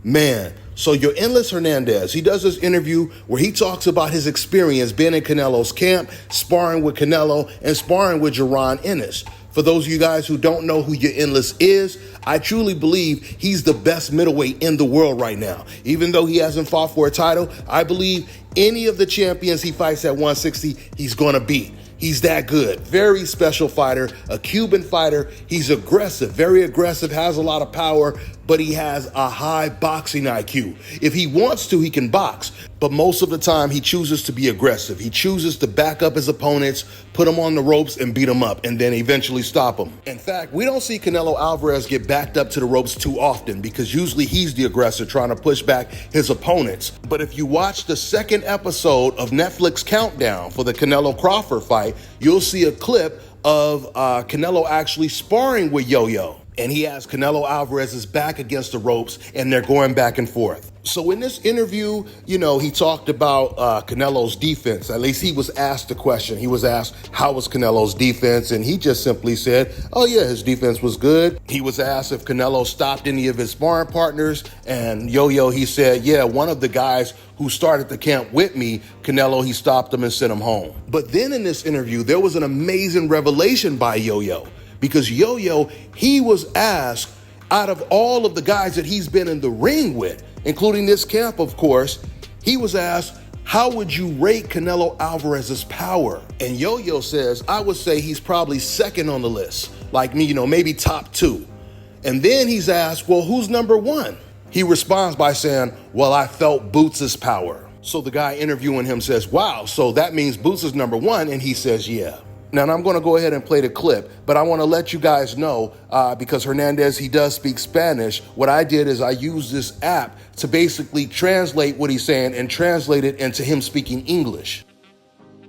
Man, so Yoenis Hernandez, he does this interview where he talks about his experience being in Canelo's camp, sparring with Canelo, and sparring with Hernandez. For those of you guys who don't know who Yoenis is, I truly believe he's the best middleweight in the world right now. Even though he hasn't fought for a title, I believe any of the champions he fights at 160, he's going to beat. He's that good. Very special fighter, a Cuban fighter. He's aggressive, very aggressive, has a lot of power, but he has a high boxing IQ. If he wants to, he can box, but most of the time he chooses to be aggressive. He chooses to back up his opponents, put them on the ropes and beat them up, and then eventually stop them. In fact, we don't see Canelo Alvarez get backed up to the ropes too often because usually he's the aggressor trying to push back his opponents. But if you watch the second episode of Netflix Countdown for the Canelo Crawford fight, you'll see a clip of Canelo actually sparring with Yo-Yo. And he has Canelo Alvarez's back against the ropes, and they're going back and forth. So in this interview, he talked about Canelo's defense. At least he was asked the question. He was asked, how was Canelo's defense? And he just simply said, oh yeah, his defense was good. He was asked if Canelo stopped any of his sparring partners. And Yo-Yo, he said, yeah, one of the guys who started the camp with me, Canelo, he stopped him and sent him home. But then in this interview, there was an amazing revelation by Yo-Yo. Because Yo-Yo, he was asked, out of all of the guys that he's been in the ring with, including this camp, of course, he was asked, how would you rate Canelo Alvarez's power? And Yo-Yo says, I would say he's probably second on the list. Like me, maybe top two. And then he's asked, well, who's number one? He responds by saying, well, I felt Boots' power. So the guy interviewing him says, wow, so that means Boots is number one? And he says, yeah. Now, I'm going to go ahead and play the clip, but I want to let you guys know, because Hernandez, he does speak Spanish. What I did is I used this app to basically translate what he's saying and translate it into him speaking English.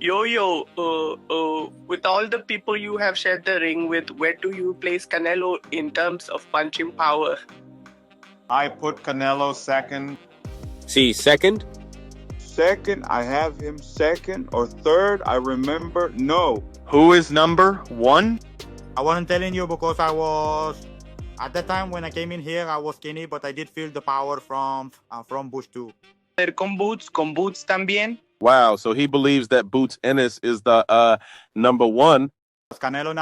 Yo-Yo, with all the people you have shared the ring with, where do you place Canelo in terms of punching power? I put Canelo second. See, second? Second, I have him second or third. I remember, no. Who is number one? I wasn't telling you because at the time when I came in here, I was skinny, but I did feel the power from Bush too. Con Boots también. Wow, so he believes that Boots Ennis is the number one. Canelo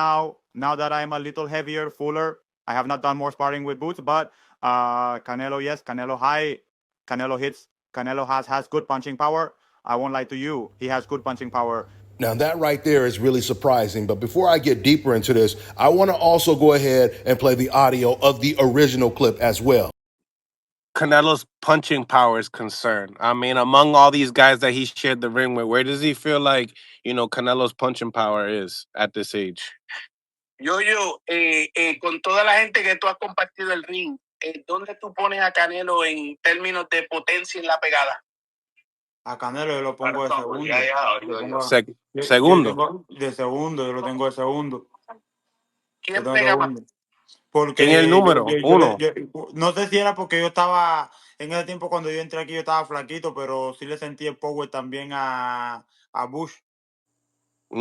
now that I'm a little heavier, fuller, I have not done more sparring with Boots, but Canelo, yes, Canelo high, Canelo hits, Canelo has good punching power. I won't lie to you, he has good punching power. Now that right there is really surprising, but before I get deeper into this, I want to also go ahead and play the audio of the original clip as well. Canelo's punching power is concerned. I mean, among all these guys that he shared the ring with, where does he feel like, Canelo's punching power is at this age? Yo-Yo, con toda la gente que tú has compartido el ring, ¿dónde tú pones a Canelo en términos de potencia en la pegada? A Canelo yo lo pongo de segundo. Segundo. De segundo, yo lo tengo de segundo. ¿Quién pega más? Porque ¿Quién es el número uno? No sé si era porque yo estaba, en ese tiempo cuando yo entré aquí yo estaba flaquito, pero sí le sentí el power también a Bush. He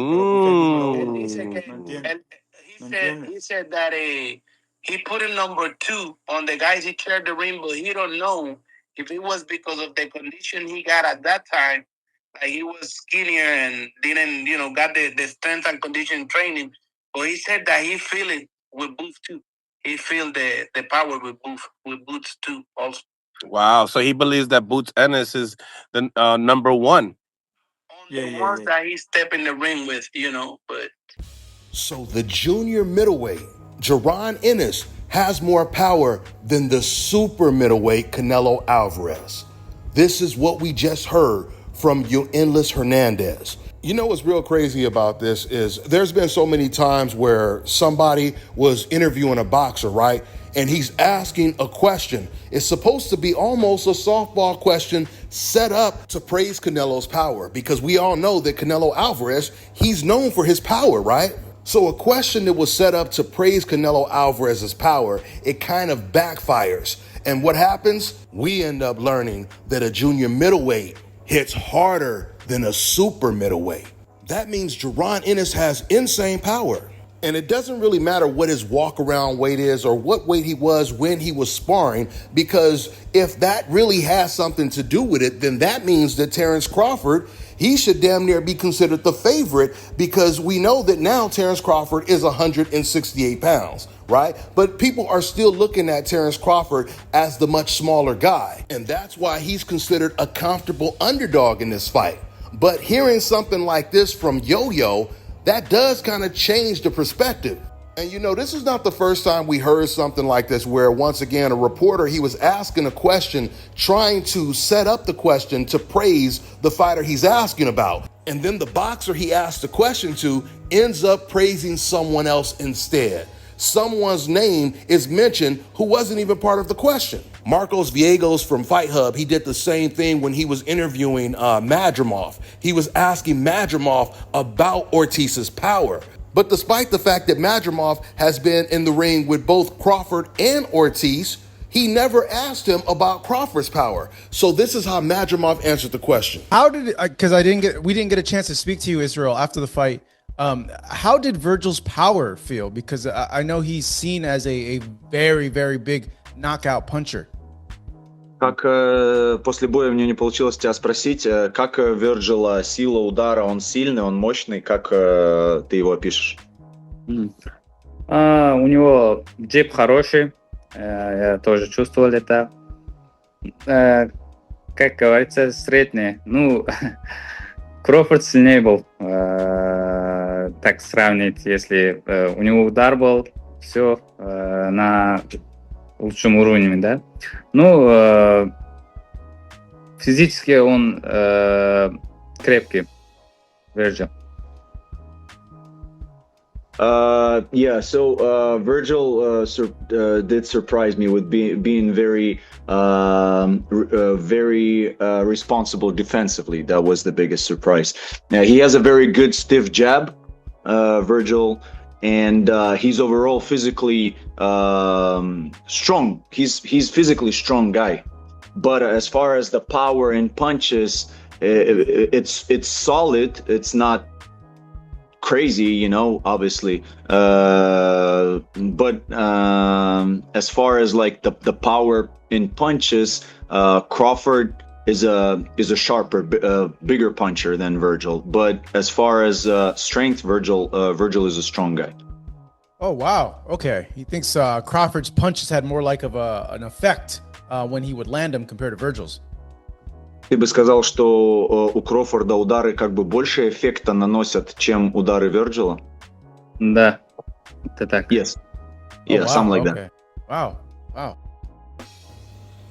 said that he put him number two on the guys he shared the ring, but he don't know if it was because of the condition he got at that time, like he was skinnier and didn't, got the strength and condition training. But he said that he feel it with Boots too. He feel the power with Boots too also. Wow, so he believes that Boots Ennis is the number one. The ones that he step in the ring with, but. So the junior middleweight, Hernandez, has more power than the super middleweight Canelo Alvarez. This is what we just heard from Yoenis Hernandez. What's real crazy about this is there's been so many times where somebody was interviewing a boxer, right? And he's asking a question. It's supposed to be almost a softball question set up to praise Canelo's power, because we all know that Canelo Alvarez, he's known for his power, right? So a question that was set up to praise Canelo Alvarez's power, it kind of backfires. And what happens? We end up learning that a junior middleweight hits harder than a super middleweight. That means Hernandez has insane power. And it doesn't really matter what his walk-around weight is or what weight he was when he was sparring, because if that really has something to do with it, then that means that Terrence Crawford, he should damn near be considered the favorite, because we know that now Terrence Crawford is 168 pounds, right? But people are still looking at Terrence Crawford as the much smaller guy. And that's why he's considered a comfortable underdog in this fight. But hearing something like this from Yo-Yo, that does kind of change the perspective. And you know, this is not the first time we heard something like this, where once again, a reporter, he was asking a question, trying to set up the question to praise the fighter he's asking about. And then the boxer he asked the question to ends up praising someone else instead. Someone's name is mentioned who wasn't even part of the question. Marcos Villegas from Fight Hub, he did the same thing when he was interviewing Madrimov. He was asking Madrimov about Ortiz's power. But despite the fact that Madrimov has been in the ring with both Crawford and Ortiz, he never asked him about Crawford's power. So this is how Madrimov answered the question. How did, because we didn't get a chance to speak to you, Israel, after the fight. How did Virgil's power feel? Because I know he's seen as a very, very big knockout puncher. Как после боя мне не получилось тебя спросить, как Вирджила сила удара, он сильный, он мощный, как ты его опишешь? У него джеб хороший, я тоже чувствовал это. Как говорится, средний. Ну, Кроуфорд сильнее был, так сравнить, если у него удар был, все на лучшем уровне, да. Ну, физически он крепкий, Virgil. Yeah, so Virgil did surprise me with being very responsible defensively. That was the biggest surprise. He has a very good stiff jab, Virgil, and he's overall physically strong. He's physically strong guy, but as far as the power and punches, it's solid. It's not crazy, you know, obviously, but as far as like the power in punches, Crawford is a sharper, bigger puncher than Virgil. But as far as strength, Virgil is a strong guy. Oh wow, okay. He thinks Crawford's punches had more like of an effect when he would land them compared to Virgil's. Ты бы сказал, что у Кроуфорда удары как бы больше эффекта наносят, чем удары Вирджила? Да, это так. Yes. Yeah, wow, something like okay. that. Wow.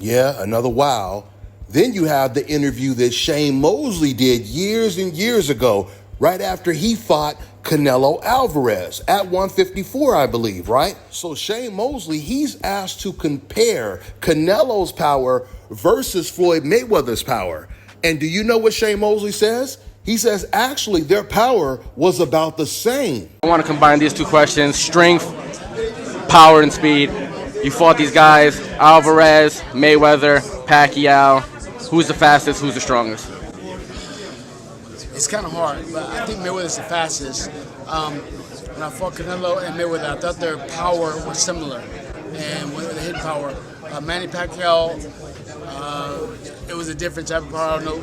Yeah, another wow. Then you have the interview that Shane Mosley did years and years ago, right after he fought Canelo Alvarez at 154, I believe, right? So Shane Mosley, he's asked to compare Canelo's power versus Floyd Mayweather's power. And do you know what Shane Mosley says? He says, actually, their power was about the same. I want to combine these two questions: strength, power, and speed. You fought these guys, Alvarez, Mayweather, Pacquiao. Who's the fastest? Who's the strongest? It's kind of hard, but I think Mayweather's the fastest. When I fought Canelo and Mayweather, I thought their power was similar, and with the hit power, Manny Pacquiao, it was a different type of power. I don't know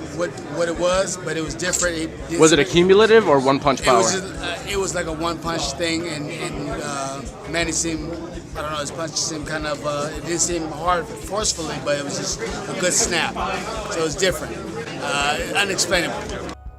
what it was, but it was different. Was it a cumulative or one punch power? It was like a one punch thing, and Manny seemed, I don't know, his punches seemed kind of, it didn't seem hard forcefully, but it was just a good snap. So it was different, unexplainable.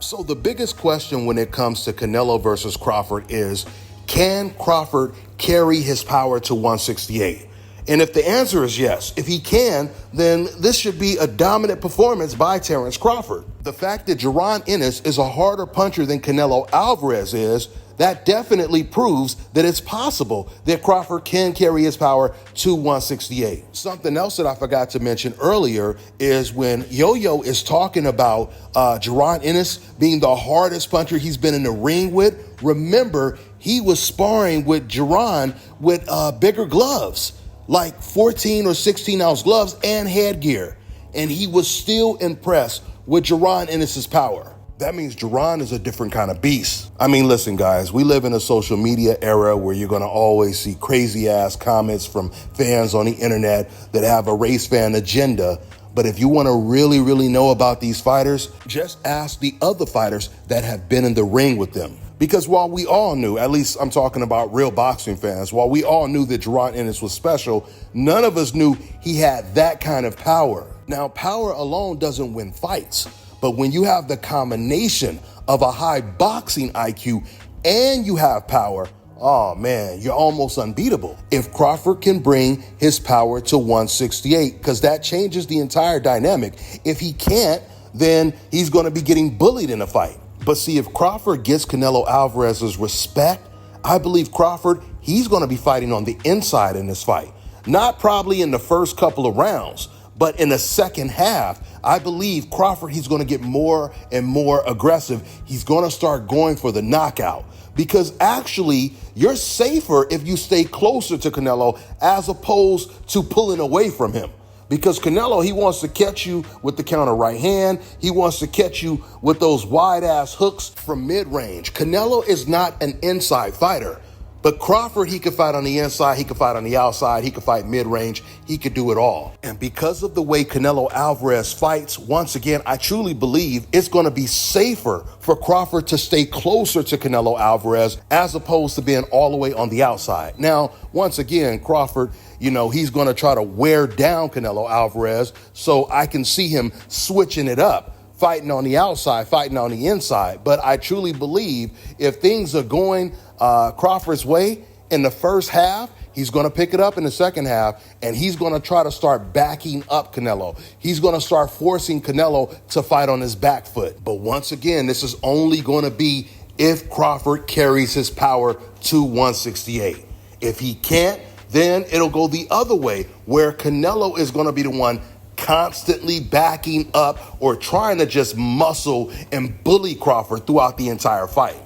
So the biggest question when it comes to Canelo versus Crawford is, can Crawford carry his power to 168? And if the answer is yes, if he can, then this should be a dominant performance by Terrence Crawford. The fact that Jaron Ennis is a harder puncher than Canelo Alvarez is, that definitely proves that it's possible that Crawford can carry his power to 168. Something else that I forgot to mention earlier is when Yo-Yo is talking about Jaron Ennis being the hardest puncher he's been in the ring with. Remember, he was sparring with Jaron with bigger gloves, like 14 or 16 ounce gloves and headgear. And he was still impressed with Jaron Ennis's power. that means Duran is a different kind of beast. I mean, listen, guys, we live in a social media era where you're going to always see crazy ass comments from fans on the internet that have a race fan agenda. But if you want to really, really know about these fighters, just ask the other fighters that have been in the ring with them. Because while we all knew, at least I'm talking about real boxing fans, while we all knew that Duran Ennis was special, none of us knew he had that kind of power. Now, power alone doesn't win fights. But when you have the combination of a high boxing IQ and you have power, oh man, you're almost unbeatable. If Crawford can bring his power to 168, because that changes the entire dynamic. If he can't, then he's going to be getting bullied in a fight. But see, if Crawford gets Canelo Alvarez's respect, I believe Crawford, he's going to be fighting on the inside in this fight. Not probably in the first couple of rounds, but in the second half, I believe Crawford, he's going to get more and more aggressive. He's going to start going for the knockout because actually you're safer if you stay closer to Canelo as opposed to pulling away from him. Because Canelo, he wants to catch you with the counter right hand. He wants to catch you with those wide ass hooks from mid-range. Canelo is not an inside fighter. But Crawford, he could fight on the inside, he could fight on the outside, he could fight mid-range, he could do it all. And because of the way Canelo Alvarez fights, once again, I truly believe it's going to be safer for Crawford to stay closer to Canelo Alvarez as opposed to being all the way on the outside. Now, once again, Crawford, he's going to try to wear down Canelo Alvarez, so I can see him switching it up. Fighting on the outside, fighting on the inside. But I truly believe if things are going Crawford's way in the first half, he's going to pick it up in the second half, and he's going to try to start backing up Canelo. He's going to start forcing Canelo to fight on his back foot. But once again, this is only going to be if Crawford carries his power to 168. If he can't, then it'll go the other way, where Canelo is going to be the one constantly backing up or trying to just muscle and bully Crawford throughout the entire fight.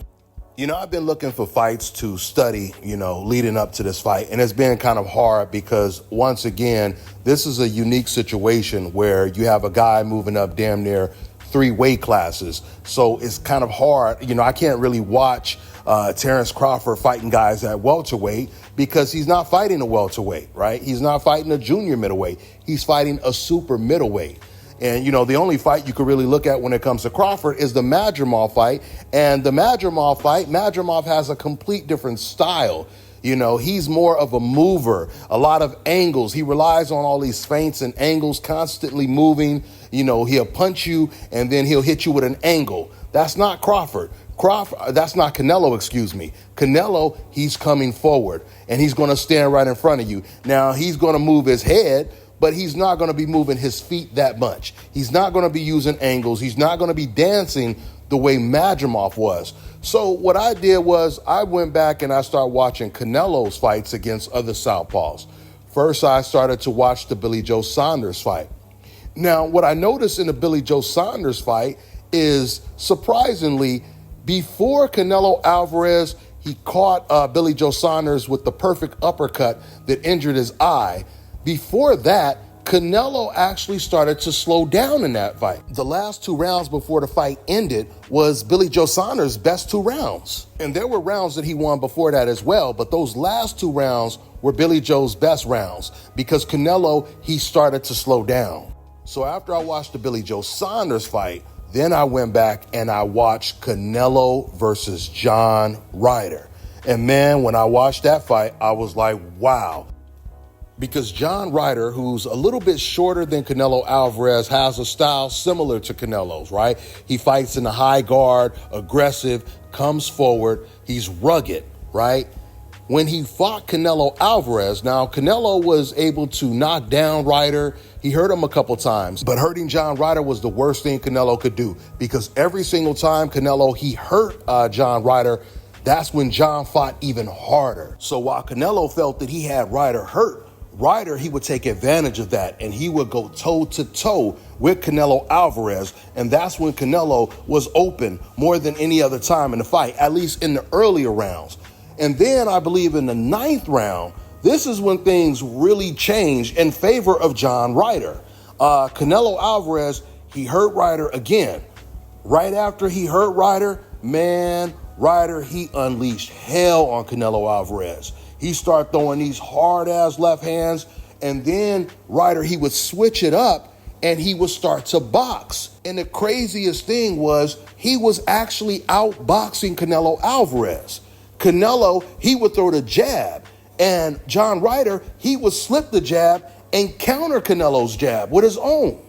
I've been looking for fights to study, leading up to this fight. And it's been kind of hard because, once again, this is a unique situation where you have a guy moving up damn near 3 weight classes. So it's kind of hard. I can't really watch Terrence Crawford fighting guys at welterweight because he's not fighting a welterweight, right? He's not fighting a junior middleweight. He's fighting a super middleweight. And, the only fight you could really look at when it comes to Crawford is the Madrimov fight. And the Madrimov fight, Madrimov has a complete different style. He's more of a mover, a lot of angles. He relies on all these feints and angles, constantly moving. He'll punch you and then he'll hit you with an angle. That's not Crawford. That's not Canelo, excuse me. Canelo, he's coming forward and he's going to stand right in front of you. Now, he's going to move his head, but he's not going to be moving his feet that much. He's not going to be using angles. He's not going to be dancing the way Madrimov was. So what I did was I went back and I started watching Canelo's fights against other southpaws. First, I started to watch the Billy Joe Saunders fight. Now, what I noticed in the Billy Joe Saunders fight is, surprisingly, before Canelo Alvarez, he caught Billy Joe Saunders with the perfect uppercut that injured his eye. Before that, Canelo actually started to slow down in that fight. The last 2 rounds before the fight ended was Billy Joe Saunders' best 2 rounds. And there were rounds that he won before that as well, but those last 2 rounds were Billy Joe's best rounds because Canelo, he started to slow down. So after I watched the Billy Joe Saunders fight, then I went back and I watched Canelo versus John Ryder. And man, when I watched that fight, I was like, wow. Because John Ryder, who's a little bit shorter than Canelo Alvarez, has a style similar to Canelo's, right? He fights in the high guard, aggressive, comes forward. He's rugged, right? When he fought Canelo Alvarez, now Canelo was able to knock down Ryder. He hurt him a couple times, but hurting John Ryder was the worst thing Canelo could do because every single time Canelo, he hurt John Ryder, that's when John fought even harder. So while Canelo felt that he had Ryder hurt, Ryder, he would take advantage of that and he would go toe-to-toe with Canelo Alvarez. And that's when Canelo was open more than any other time in the fight, at least in the earlier rounds. And then I believe in the 9th round, this is when things really changed in favor of John Ryder. Canelo Alvarez, he hurt Ryder again. Right after he hurt Ryder, man, Ryder, he unleashed hell on Canelo Alvarez. He started throwing these hard-ass left hands, and then Ryder, he would switch it up, and he would start to box. And the craziest thing was he was actually outboxing Canelo Alvarez. Canelo, he would throw the jab, and John Ryder, he would slip the jab and counter Canelo's jab with his own.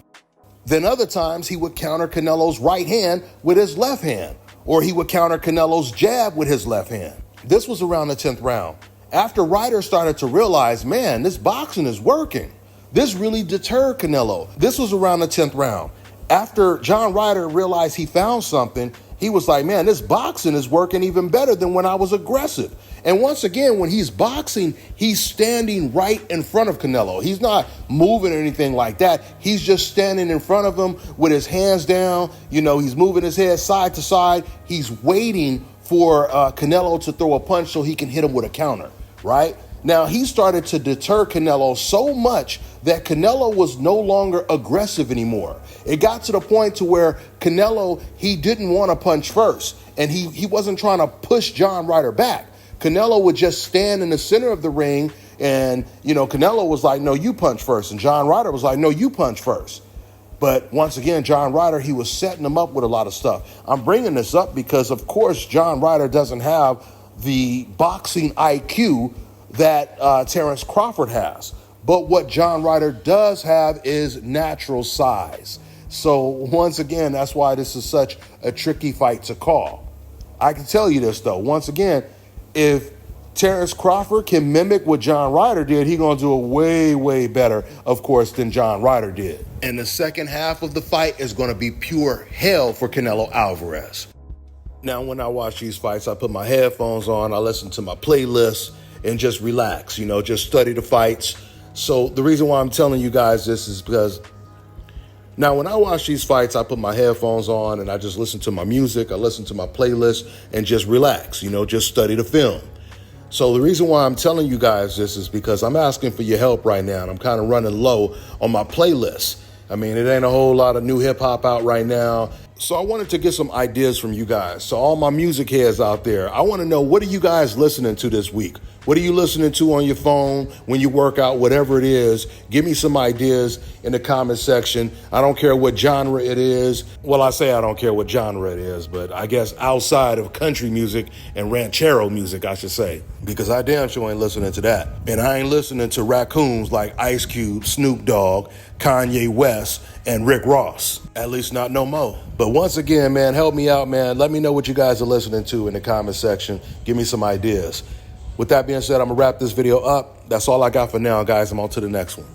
Then other times he would counter Canelo's right hand with his left hand, or he would counter Canelo's jab with his left hand. This was around the 10th round. After Ryder started to realize, man, this boxing is working. This really deterred Canelo. This was around the 10th round. After John Ryder realized he found something, he was like, man, this boxing is working even better than when I was aggressive. And once again, when he's boxing, he's standing right in front of Canelo. He's not moving or anything like that. He's just standing in front of him with his hands down. You know, he's moving his head side to side. He's waiting for Canelo to throw a punch so he can hit him with a counter, right? Now, he started to deter Canelo so much that Canelo was no longer aggressive anymore. It got to the point to where Canelo, he didn't want to punch first, and he wasn't trying to push John Ryder back. Canelo would just stand in the center of the ring, and, you know, Canelo was like, no, you punch first, and John Ryder was like, no, you punch first. But once again, John Ryder, he was setting him up with a lot of stuff. I'm bringing this up because, of course, John Ryder doesn't have the boxing IQ that Terrence Crawford has. But what John Ryder does have is natural size. So once again, that's why this is such a tricky fight to call. I can tell you this, though. Once again, if Terrence Crawford can mimic what John Ryder did, he's going to do it way, way better, of course, than John Ryder did. And the second half of the fight is going to be pure hell for Canelo Alvarez. Now, when I watch these fights, I put my headphones on, I listen to my playlist, and just relax, you know, just study the fights. So the reason why I'm telling you guys this is because now when I watch these fights, I put my headphones on and I just listen to my music, I listen to my playlist, and just relax, you know, just study the film. So the reason why I'm telling you guys this is because I'm asking for your help right now, and I'm kind of running low on my playlist. I mean, it ain't a whole lot of new hip hop out right now. So I wanted to get some ideas from you guys. So all my music heads out there, I want to know, what are you guys listening to this week? What are you listening to on your phone when you work out, whatever it is? Give me some ideas in the comment section. I don't care what genre it is. Well, I say I don't care what genre it is, but I guess outside of country music and ranchero music, I should say, because I damn sure ain't listening to that. And I ain't listening to raccoons like Ice Cube, Snoop Dogg, Kanye West, and Rick Ross. At least not no more. But once again, man, help me out, man. Let me know what you guys are listening to in the comment section. Give me some ideas. With that being said, I'm going to wrap this video up. That's all I got for now, guys. I'm on to the next one.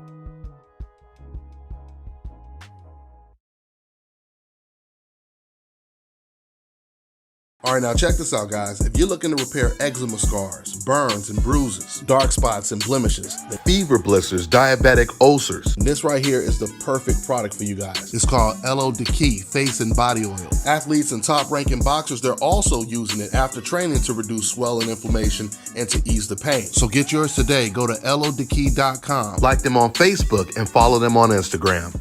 All right, now check this out, guys. If you're looking to repair eczema scars, burns and bruises, dark spots and blemishes, fever blisters, diabetic ulcers, this right here is the perfect product for you guys. It's called Elo Diki Face and Body Oil. Athletes and top-ranking boxers, they're also using it after training to reduce swelling, inflammation, and to ease the pain. So get yours today. Go to elodiki.com, like them on Facebook, and follow them on Instagram.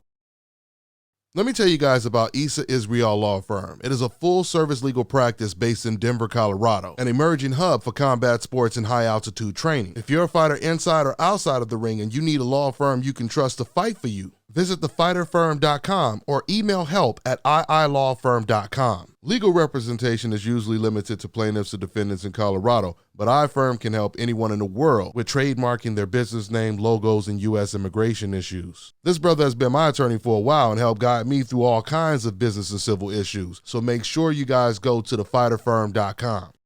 Let me tell you guys about Issa Israel Law Firm. It is a full-service legal practice based in Denver, Colorado, an emerging hub for combat sports and high-altitude training. If you're a fighter inside or outside of the ring and you need a law firm you can trust to fight for you, visit thefighterfirm.com or email help@iilawfirm.com. Legal representation is usually limited to plaintiffs or defendants in Colorado, but iFirm can help anyone in the world with trademarking their business name, logos, and U.S. immigration issues. This brother has been my attorney for a while and helped guide me through all kinds of business and civil issues, so make sure you guys go to thefighterfirm.com.